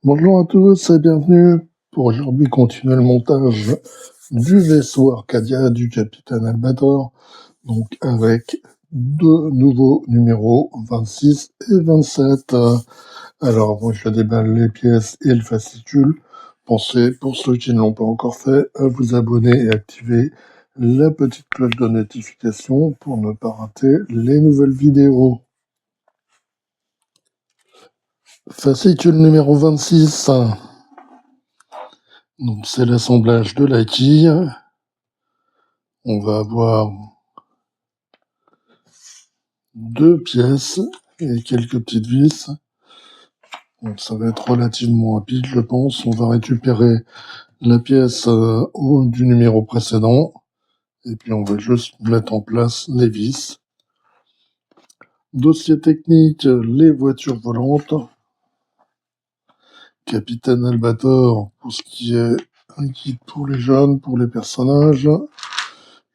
Bonjour à tous et bienvenue pour aujourd'hui continuer le montage du vaisseau Arcadia du capitaine Albator, donc avec deux nouveaux numéros 26 et 27. Alors moi je déballe les pièces et le fascicule. Pensez, pour ceux qui ne l'ont pas encore fait, à vous abonner et activer la petite cloche de notification pour ne pas rater les nouvelles vidéos. Fascicule numéro 26. Donc c'est l'assemblage de la quille. On va avoir deux pièces et quelques petites vis. Donc ça va être relativement rapide, je pense. On va récupérer la pièce du numéro précédent et puis on va juste mettre en place les vis. Dossier technique, les voitures volantes. Capitaine Albator pour ce qui est un guide pour les jeunes, pour les personnages.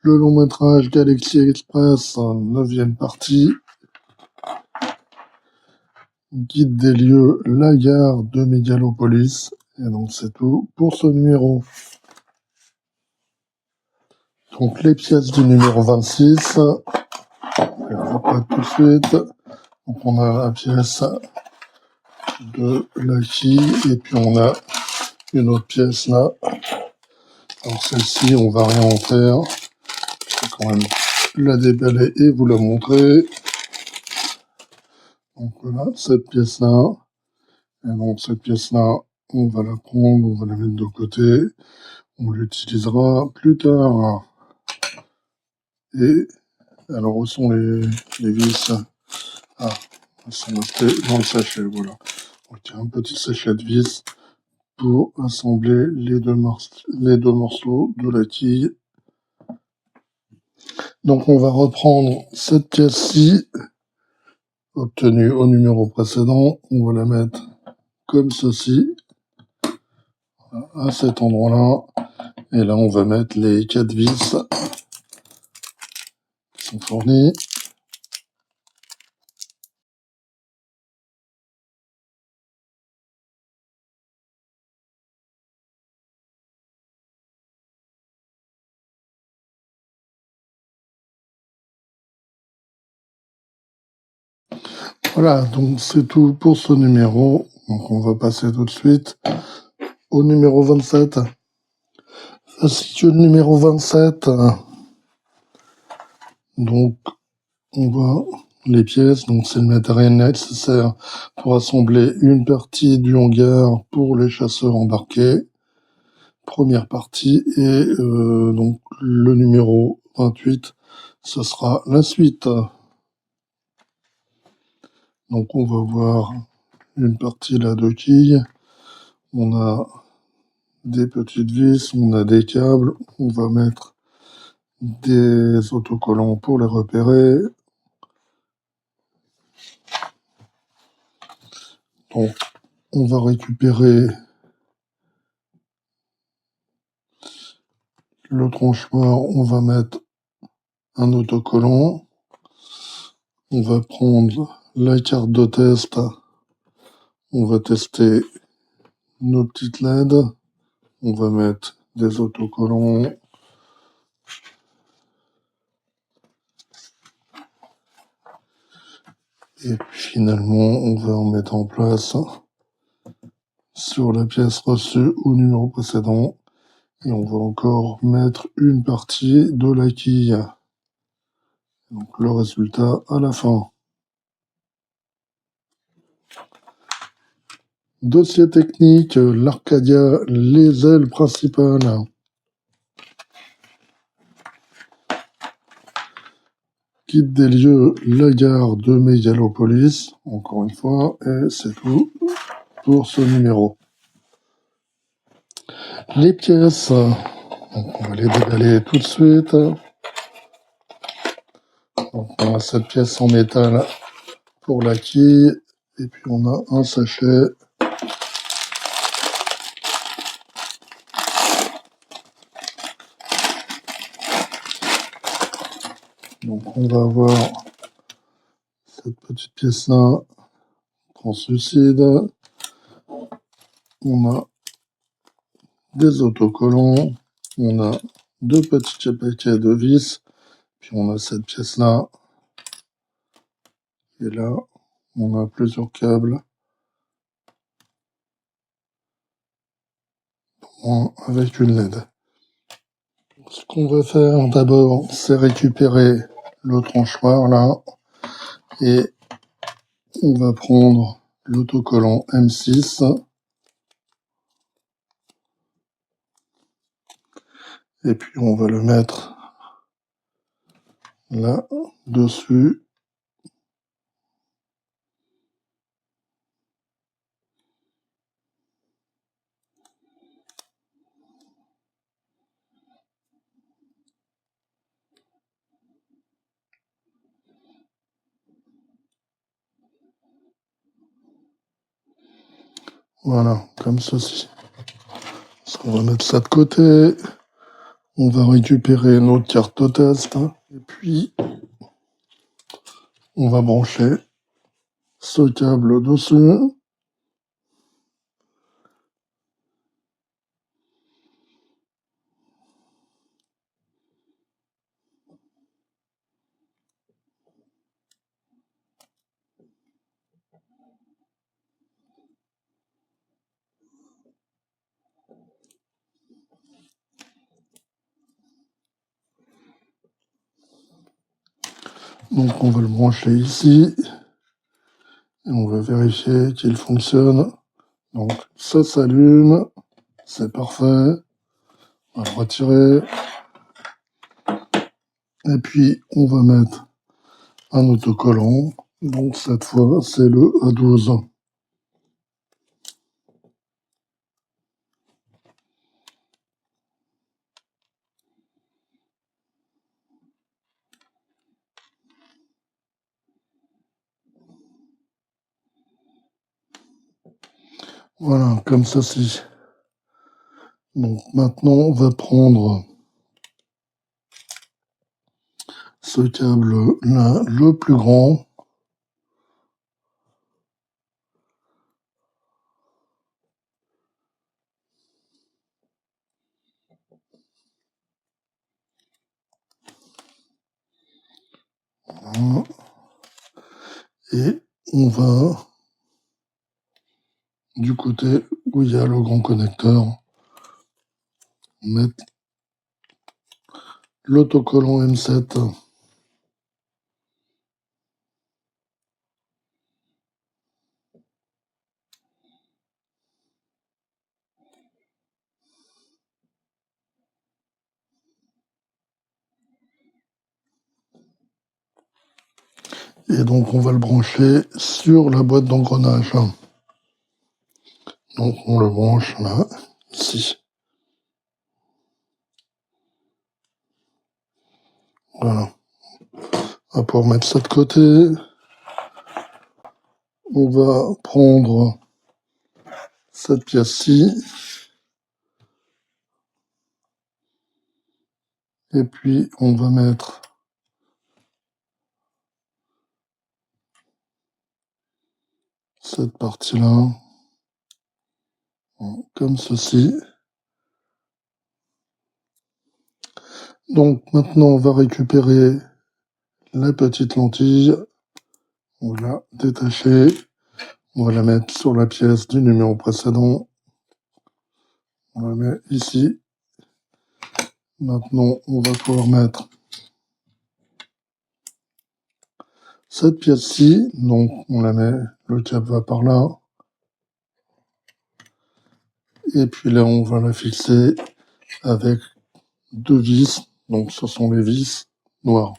Le long métrage Galaxy Express, 9e partie. Guide des lieux, la gare de Mégalopolis. Et donc c'est tout pour ce numéro. Donc les pièces du numéro 26. On verra pas tout de suite. Donc on a la pièce de la quille et puis on a une autre pièce là. Alors celle-ci on va rien en faire. Je vais quand même la déballer et vous la montrer. Donc voilà cette pièce là. Et donc cette pièce là on va la prendre, on va la mettre de côté. On l'utilisera plus tard. Et alors où sont les vis? Ah, elles sont restées dans le sachet, voilà. Donc il y a un petit sachet de vis pour assembler les deux morceaux de la quille. Donc on va reprendre cette pièce-ci, obtenue au numéro précédent. On va la mettre comme ceci, à cet endroit-là. Et là on va mettre les 4 vis qui sont fournies. Voilà, donc c'est tout pour ce numéro. Donc on va passer tout de suite au numéro 27. Fascicule numéro 27. Donc on voit les pièces, donc c'est le matériel nécessaire pour assembler une partie du hangar pour les chasseurs embarqués. Première partie et donc le numéro 28, ce sera la suite. Donc on va voir une partie là de quilles. On a des petites vis, on a des câbles, on va mettre des autocollants pour les repérer. Donc on va récupérer le tranchement, on va mettre un autocollant. On va prendre la carte de test. On va tester nos petites LED. On va mettre des autocollants. Et puis finalement, on va en mettre en place sur la pièce reçue au numéro précédent. Et on va encore mettre une partie de la quille. Donc le résultat à la fin. Dossier technique, l'Arcadia, les ailes principales. Guide des lieux, la gare de Mégalopolis, encore une fois, et c'est tout pour ce numéro. Les pièces, donc on va les déballer tout de suite. Donc on a cette pièce en métal pour la quille, et puis on a un sachet. Donc on va avoir cette petite pièce-là, translucide. on a des autocollants, on a deux petits paquets de vis, puis on a cette pièce-là, et là, on a plusieurs câbles avec une LED. Ce qu'on va faire d'abord, c'est récupérer le tranchoir là, et on va prendre l'autocollant M6, et puis on va le mettre là dessus. Voilà, comme ceci. On va mettre ça de côté. On va récupérer notre carte de test. Et puis, on va brancher ce câble dessus. Donc, on va le brancher ici. Et on va vérifier qu'il fonctionne. Donc, ça s'allume. C'est parfait. On va le retirer. Et puis, on va mettre un autocollant. Donc, cette fois, c'est le A12. Voilà, comme ceci. Donc, maintenant, on va prendre ce câble-là, le plus grand. Voilà. Et on va, du côté où il y a le grand connecteur, mettre l'autocollant M7. Et donc, on va le brancher sur la boîte d'engrenage. Donc, on le branche là, ici. Voilà. On va pouvoir mettre ça de côté. On va prendre cette pièce-ci. Et puis, on va mettre cette partie-là, comme ceci. Donc, maintenant, on va récupérer la petite lentille. On va la détacher. On va la mettre sur la pièce du numéro précédent. On la met ici. Maintenant, on va pouvoir mettre cette pièce-ci. Donc, on la met, le câble va par là. Et puis là, on va la fixer avec deux vis. Donc, ce sont les vis noires.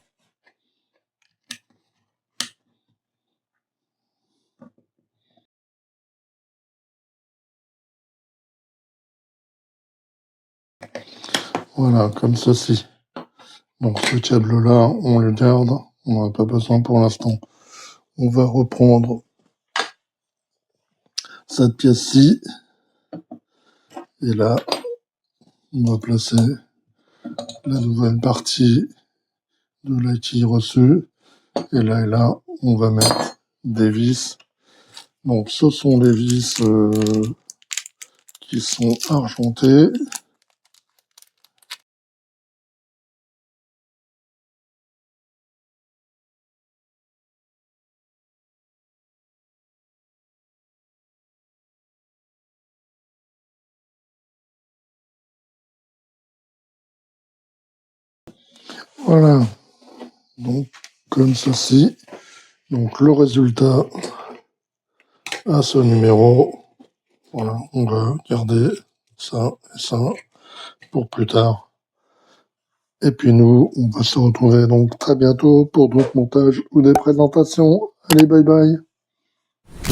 Voilà, comme ceci. Donc, ce câble-là, on le garde. On n'en a pas besoin pour l'instant. On va reprendre cette pièce-ci. Et là, on va placer la nouvelle partie de la quille reçue. Et là, on va mettre des vis. Donc, ce sont les vis qui sont argentés. Voilà, donc comme ceci. Donc le résultat à ce numéro. Voilà, on va garder ça et ça pour plus tard. Et puis nous, on va se retrouver donc très bientôt pour d'autres montages ou des présentations. Allez, bye bye.